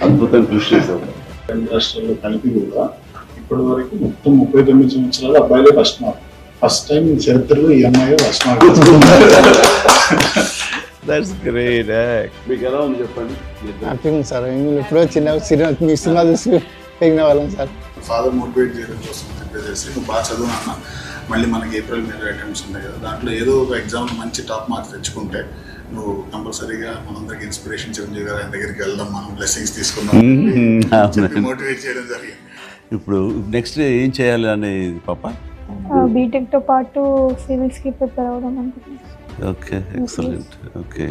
అద్భుతంగా కృషి చేశావు. 2 రాష్ట్రాల్లో కలిపి కూడా ఇప్పటి వరకు మొత్తం 39 సంవత్సరాలు అబ్బాయిలే ఫస్ట్ టైం చరిత్రలో ఈ అమ్మాయి ఫస్ట్ మార్క్. That's great. మీకు ఎలా ఉంది చెప్పండి. హ్యాపీగా ఉంది సార్. ఎప్పుడో మీ సినిమా చూసి పెరిగిన వాళ్ళం సార్. ఫాదర్ మోటివేట్ చేయడం కోసం చెప్పేసి నువ్వు బాగా చదువు అన్న, మళ్ళీ మనకి ఏప్రిల్ మే అటెంప్ట్స్ ఉంటాయి కదా, దాంట్లో ఏదో ఒక ఎగ్జామ్ మంచి టాప్ మార్క్స్ తెచ్చుకుంటే నువ్వు కంపల్సరీగా మనందరికి ఇన్స్పిరేషన్ చిరంజీవి గారి దగ్గరికి వెళ్దాం, మనం బ్లెస్సింగ్స్ తీసుకుందాం మోటివేట్ చేయడం జరిగింది. ఇప్పుడు నెక్స్ట్ ఏం చేయాలి అనేది పాప? బీటెక్ తో పాటు సివిల్స్ కి ప్రిపేర్ అవ్వడం అనుకుంటున్నాను. Okay, excellent. ఓకే,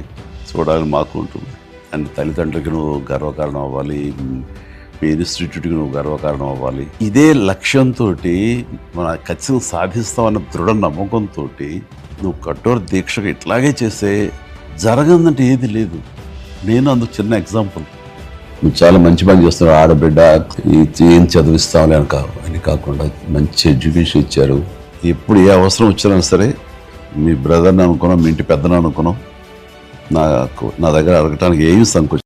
చూడాలని మాకు ఉంటుంది. అండ్ తల్లిదండ్రులకి నువ్వు గర్వకారణం అవ్వాలి, మీ ఇన్స్టిట్యూట్కి నువ్వు గర్వకారణం అవ్వాలి. ఇదే లక్ష్యంతో మన ఖచ్చితంగా సాధిస్తామన్న దృఢ నమ్మకంతో నువ్వు కఠోర దీక్షగా ఇట్లాగే చేస్తే జరగదంటే ఏది లేదు. నేను అందుకు చిన్న ఎగ్జాంపుల్. నువ్వు చాలా మంచి పని చేస్తున్నావు. ఆడబిడ్డ ఏం చదివిస్తామని అని కాకుండా మంచి ఎడ్యుకేషన్ ఇచ్చారు. ఎప్పుడు ఏ అవసరం వచ్చినా సరే మీ బ్రదర్ని అనుకున్నాం, మీ ఇంటి పెద్దను అనుకున్నాం, నా దగ్గర అడగటానికి ఏమి సంకోచం